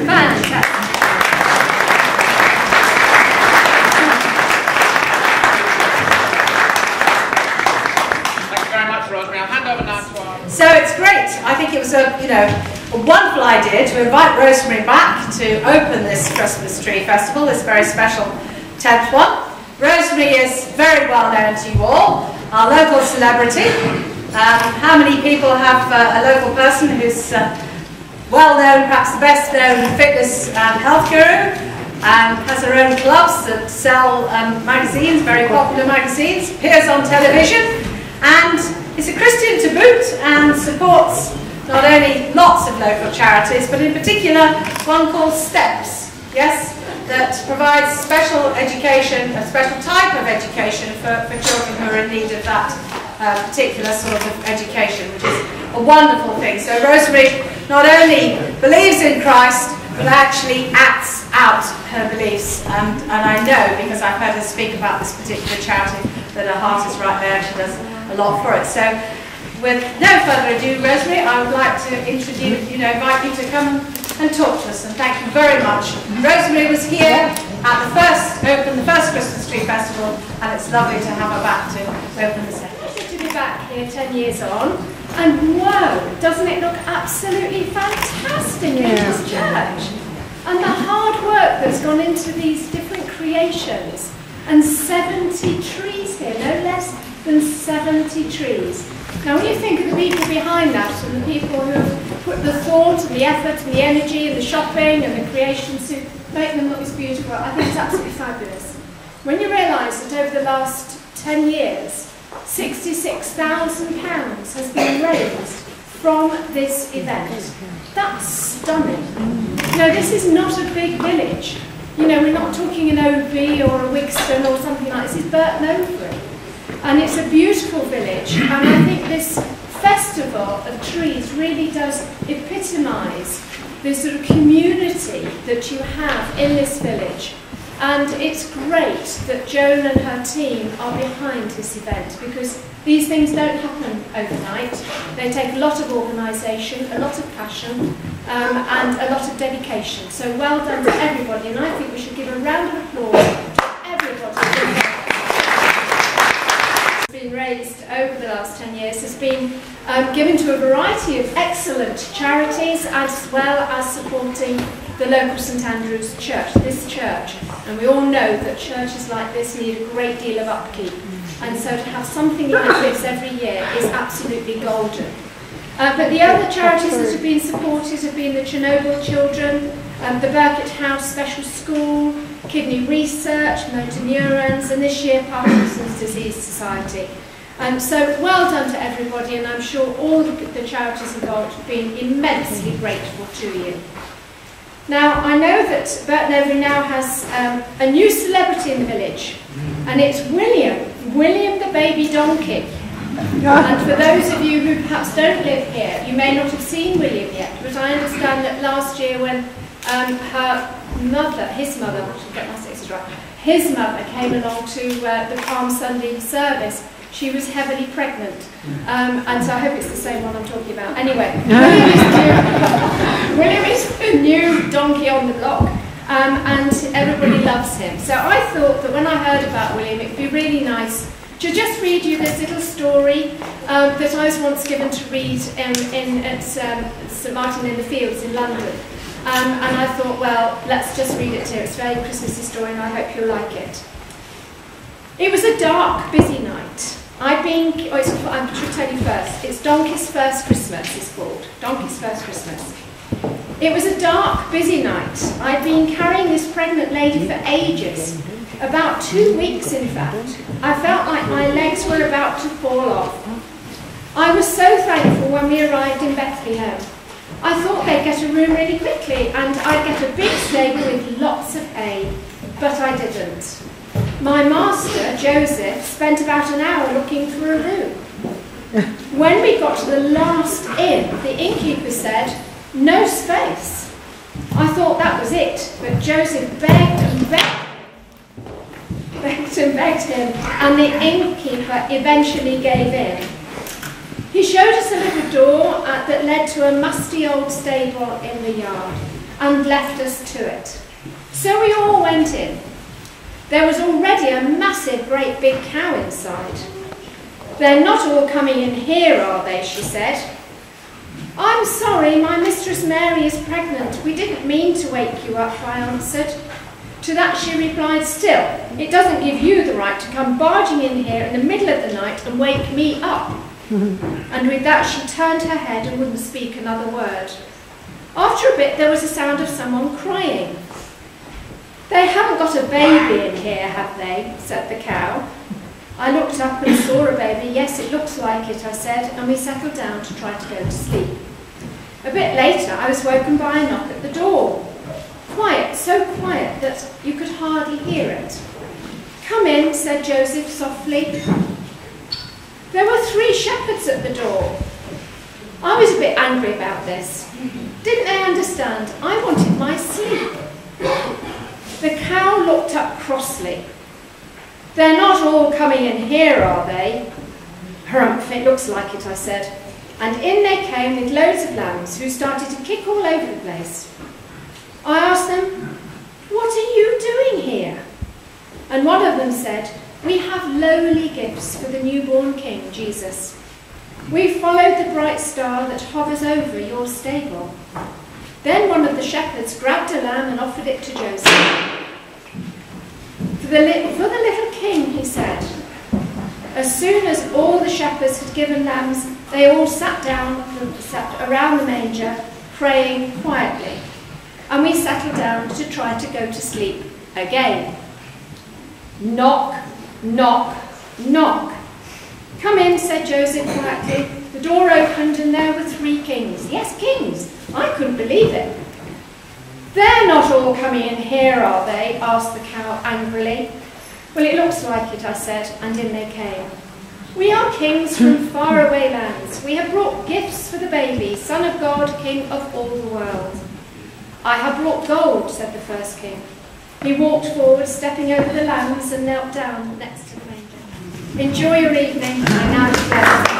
Fantastic. Rosemary. I'll hand over now to our... So it's great. I think it was a wonderful idea to invite Rosemary back to open this Christmas Tree Festival, this very special 10th one. Rosemary is very well known to you all, our local celebrity. How many people have a local person who's well known, perhaps the best known fitness and health guru, has her own clubs that sell magazines, very popular magazines, appears on television, and is a Christian to boot and supports not only lots of local charities, but in particular one called STEPS, yes, that provides special education, a special type of education for children who are in need of that particular sort of education, which is a wonderful thing. So Rosemary not only believes in Christ, but actually acts out her beliefs. And I know, because I've heard her speak about this particular charity, that her heart is right there and she does a lot for it. So with no further ado, Rosemary, I would like to introduce, invite you to come and talk to us, and thank you very much. Rosemary was here at opened the first Christmas Tree Festival, and it's lovely to have her back to open the second. Good to be back here 10 years on, and wow, doesn't it look absolutely fantastic in this church? And the hard work that's gone into these different creations, and 70 trees here, no less than 70 trees. Now when you think of the people behind that, and the people who have put the thought and the effort and the energy and the shopping and the creation to make them look this beautiful, I think it's absolutely fabulous. When you realise that over the last 10 years, £66,000 has been raised from this event, that's stunning. Now this is not a big village. We're not talking an OB or a Wigston or something like this. It's Burton Overy. And it's a beautiful village. And I think this festival of trees really does epitomise the sort of community that you have in this village. And it's great that Joan and her team are behind this event, because these things don't happen overnight. They take a lot of organisation, a lot of passion, and a lot of dedication. So well done to everybody, and I think we should give a round of applause to everybody. It's been raised over the last 10 years, has been given to a variety of excellent charities, as well as supporting the local St Andrew's Church, this church. And we all know that churches like this need a great deal of upkeep. And so to have something like this every year is absolutely golden. But the other charities that have been supported have been the Chernobyl Children, the Burkitt House Special School, Kidney Research, Motor Neurons, and this year Parkinson's Disease Society. So well done to everybody, and I'm sure all the charities involved have been immensely grateful to you. Now, I know that Burton Overy now has a new celebrity in the village, and it's William the baby donkey. And for those of you who perhaps don't live here, you may not have seen William yet, but I understand that last year when his mother came along to the Palm Sunday service, she was heavily pregnant. And so I hope it's the same one I'm talking about. Anyway, William is the new donkey on the block, and everybody loves him. So I thought that when I heard about William, it would be really nice to just read you this little story that I was once given to read at St Martin in the Fields in London. And I thought, well, let's just read it to you. It's a very Christmassy story, and I hope you'll like it. It was a dark, busy night. I should tell you first, it's Donkey's First Christmas, it's called. Donkey's First Christmas. It was a dark, busy night. I'd been carrying this pregnant lady for ages, about 2 weeks in fact. I felt like my legs were about to fall off. I was so thankful when we arrived in Bethlehem. I thought they'd get a room really quickly and I'd get a big stable with lots of hay, but I didn't. My master, Joseph, spent about an hour looking for a room. When we got to the last inn, the innkeeper said, "No space." I thought that was it, but Joseph begged and begged him, and the innkeeper eventually gave in. He showed us a little door that led to a musty old stable in the yard and left us to it. So we all went in. There was already a massive, great big cow inside. "They're not all coming in here, are they?" she said. "I'm sorry, my Mistress Mary is pregnant. We didn't mean to wake you up," I answered. To that she replied, "Still, it doesn't give you the right to come barging in here in the middle of the night and wake me up." And with that she turned her head and wouldn't speak another word. After a bit there was a sound of someone crying. "They haven't got a baby in here, have they?" said the cow. I looked up and saw a baby. "Yes, it looks like it," I said, and we settled down to try to go to sleep. A bit later I was woken by a knock at the door. Quiet, so quiet that you could hardly hear it. "Come in," said Joseph softly. There were 3 shepherds at the door. I was a bit angry about this. Didn't they understand? I wanted my sleep. The cow looked up crossly. "They're not all coming in here, are they?" "Humph, it looks like it," I said. And in they came with loads of lambs who started to kick all over the place. I asked them, "What are you doing here?" And one of them said, "We have lowly gifts for the newborn King, Jesus. We followed the bright star that hovers over your stable." Then one of the shepherds grabbed a lamb and offered it to Joseph. For the little king," he said. As soon as all the shepherds had given lambs, they all sat around the manger, praying quietly. And we settled down to try to go to sleep again. Knock, knock, knock. "Come in," said Joseph quietly. The door opened and there were 3 kings. Yes, kings. I couldn't believe it. "They're not all coming in here, are they?" asked the cow angrily. "Well, it looks like it," I said, and in they came. "We are kings from faraway lands. We have brought gifts for the baby, Son of God, King of all the world." "I have brought gold," said the first king. He walked forward, stepping over the lambs, and knelt down next to the manger. Enjoy your evening. I now declare